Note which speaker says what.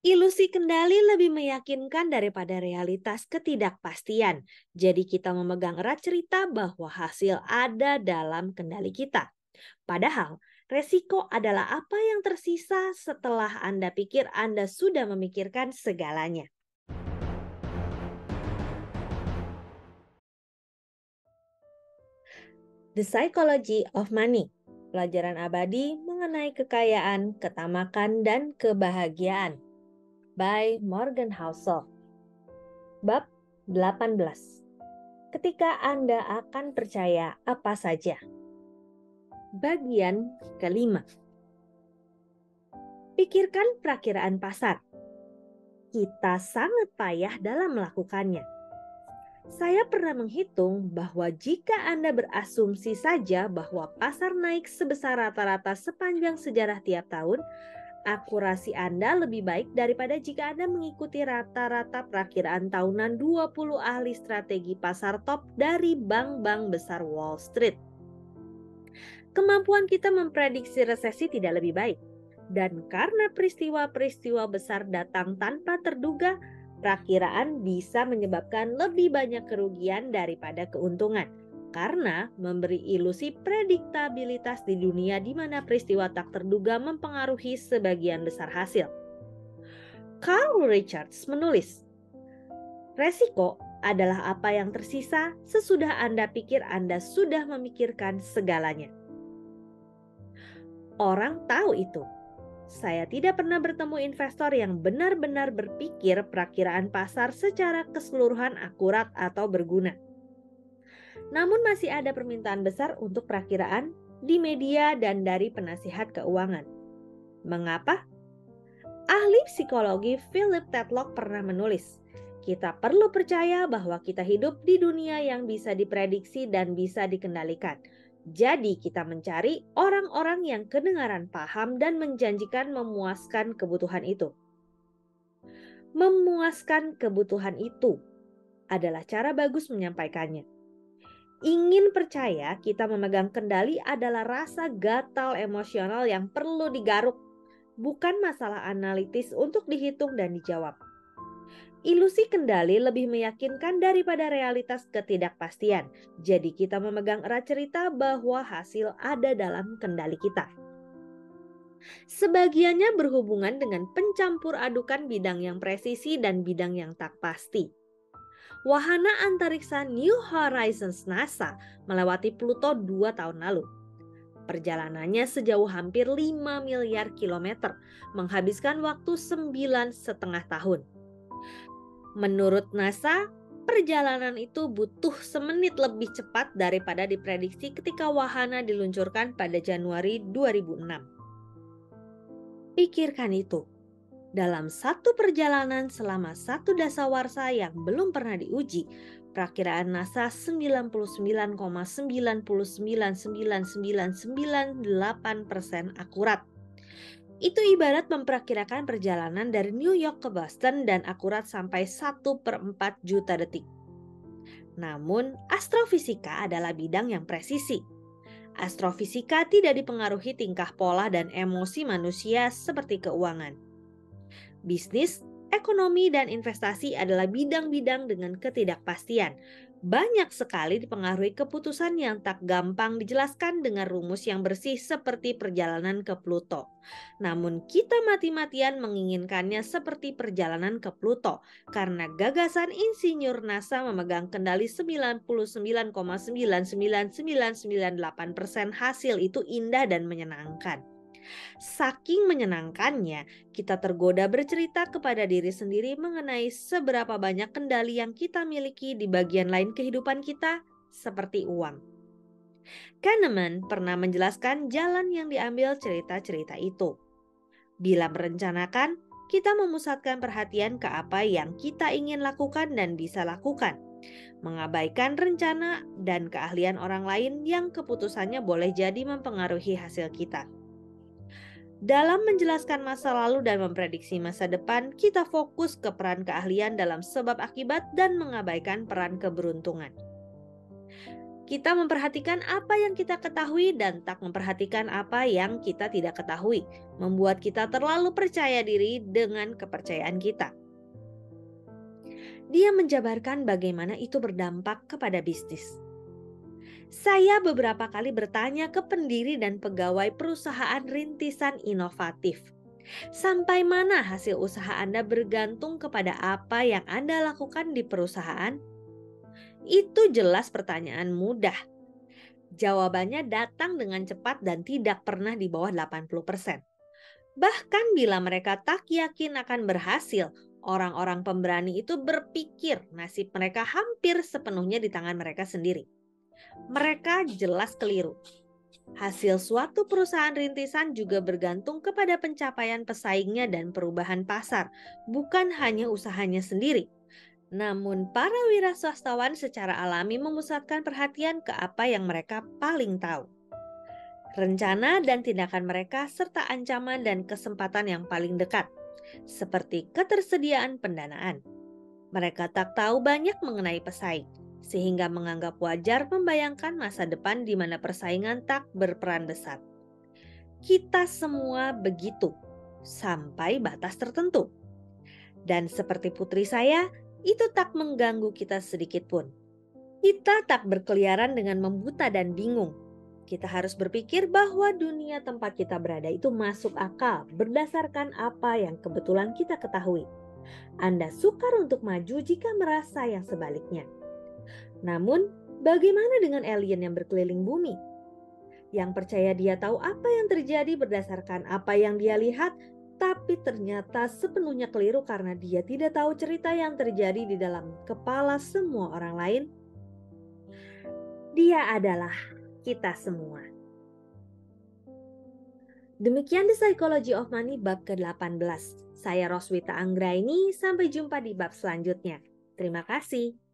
Speaker 1: Ilusi kendali lebih meyakinkan daripada realitas ketidakpastian. Jadi kita memegang erat cerita bahwa hasil ada dalam kendali kita. Padahal resiko adalah apa yang tersisa setelah Anda pikir Anda sudah memikirkan segalanya. The Psychology of Money. Pelajaran abadi mengenai kekayaan, ketamakan, dan kebahagiaan. By Morgan Housel. Bab 18. Ketika Anda akan percaya apa saja. Bagian kelima. Pikirkan perakiraan pasar. Kita sangat payah dalam melakukannya. Saya pernah menghitung bahwa jika Anda berasumsi saja bahwa pasar naik sebesar rata-rata sepanjang sejarah tiap tahun, akurasi Anda lebih baik daripada jika Anda mengikuti rata-rata perakiraan tahunan 20 ahli strategi pasar top dari bank-bank besar Wall Street. Kemampuan kita memprediksi resesi tidak lebih baik. Dan karena peristiwa-peristiwa besar datang tanpa terduga, perakiraan bisa menyebabkan lebih banyak kerugian daripada keuntungan. Karena memberi ilusi prediktabilitas di dunia di mana peristiwa tak terduga mempengaruhi sebagian besar hasil. Carl Richards menulis, resiko adalah apa yang tersisa sesudah Anda pikir Anda sudah memikirkan segalanya. Orang tahu itu. Saya tidak pernah bertemu investor yang benar-benar berpikir perakiraan pasar secara keseluruhan akurat atau berguna. Namun masih ada permintaan besar untuk perakiraan di media dan dari penasihat keuangan. Mengapa? Ahli psikologi Philip Tetlock pernah menulis, kita perlu percaya bahwa kita hidup di dunia yang bisa diprediksi dan bisa dikendalikan. Jadi kita mencari orang-orang yang kedengaran paham dan menjanjikan memuaskan kebutuhan itu. Memuaskan kebutuhan itu adalah cara bagus menyampaikannya. Ingin percaya kita memegang kendali adalah rasa gatal emosional yang perlu digaruk, bukan masalah analitis untuk dihitung dan dijawab. Ilusi kendali lebih meyakinkan daripada realitas ketidakpastian. Jadi kita memegang erat cerita bahwa hasil ada dalam kendali kita. Sebagiannya berhubungan dengan pencampur adukan bidang yang presisi dan bidang yang tak pasti. Wahana antariksa New Horizons NASA melewati Pluto 2 tahun lalu. Perjalanannya sejauh hampir 5 miliar kilometer, menghabiskan waktu 9,5 tahun. Menurut NASA, perjalanan itu butuh semenit lebih cepat daripada diprediksi ketika wahana diluncurkan pada Januari 2006. Pikirkan itu. Dalam satu perjalanan selama satu dasawarsa yang belum pernah diuji, perakiraan NASA 99,9999998% akurat. Itu ibarat memperkirakan perjalanan dari New York ke Boston dan akurat sampai 1/4 juta detik. Namun, astrofisika adalah bidang yang presisi. Astrofisika tidak dipengaruhi tingkah pola dan emosi manusia seperti keuangan. Bisnis, ekonomi, dan investasi adalah bidang-bidang dengan ketidakpastian. Banyak sekali dipengaruhi keputusan yang tak gampang dijelaskan dengan rumus yang bersih seperti perjalanan ke Pluto. Namun kita mati-matian menginginkannya seperti perjalanan ke Pluto karena gagasan insinyur NASA memegang kendali 99,99998% hasil itu indah dan menyenangkan. Saking menyenangkannya, kita tergoda bercerita kepada diri sendiri mengenai seberapa banyak kendali yang kita miliki di bagian lain kehidupan kita, seperti uang. Kahneman pernah menjelaskan jalan yang diambil cerita-cerita itu. Bila merencanakan, kita memusatkan perhatian ke apa yang kita ingin lakukan dan bisa lakukan. Mengabaikan rencana dan keahlian orang lain yang keputusannya boleh jadi mempengaruhi hasil kita. Dalam menjelaskan masa lalu dan memprediksi masa depan, kita fokus ke peran keahlian dalam sebab akibat dan mengabaikan peran keberuntungan. Kita memperhatikan apa yang kita ketahui dan tak memperhatikan apa yang kita tidak ketahui, membuat kita terlalu percaya diri dengan kepercayaan kita. Dia menjabarkan bagaimana itu berdampak kepada bisnis. Saya beberapa kali bertanya ke pendiri dan pegawai perusahaan rintisan inovatif. Sampai mana hasil usaha Anda bergantung kepada apa yang Anda lakukan di perusahaan? Itu jelas pertanyaan mudah. Jawabannya datang dengan cepat dan tidak pernah di bawah 80%. Bahkan bila mereka tak yakin akan berhasil, orang-orang pemberani itu berpikir nasib mereka hampir sepenuhnya di tangan mereka sendiri. Mereka jelas keliru. Hasil suatu perusahaan rintisan juga bergantung kepada pencapaian pesaingnya dan perubahan pasar, bukan hanya usahanya sendiri. Namun para wira swastawan secara alami memusatkan perhatian ke apa yang mereka paling tahu. Rencana dan tindakan mereka serta ancaman dan kesempatan yang paling dekat, seperti ketersediaan pendanaan. Mereka tak tahu banyak mengenai pesaing, sehingga menganggap wajar membayangkan masa depan di mana persaingan tak berperan besar. Kita semua begitu, sampai batas tertentu. Dan seperti putri saya, itu tak mengganggu kita sedikit pun. Kita tak berkeliaran dengan membuta dan bingung. Kita harus berpikir bahwa dunia tempat kita berada itu masuk akal berdasarkan apa yang kebetulan kita ketahui. Anda sukar untuk maju jika merasa yang sebaliknya. Namun, bagaimana dengan alien yang berkeliling bumi? Yang percaya dia tahu apa yang terjadi berdasarkan apa yang dia lihat, tapi ternyata sepenuhnya keliru karena dia tidak tahu cerita yang terjadi di dalam kepala semua orang lain. Dia adalah kita semua. Demikian The Psychology of Money bab ke-18. Saya Roswita Anggraini, sampai jumpa di bab selanjutnya. Terima kasih.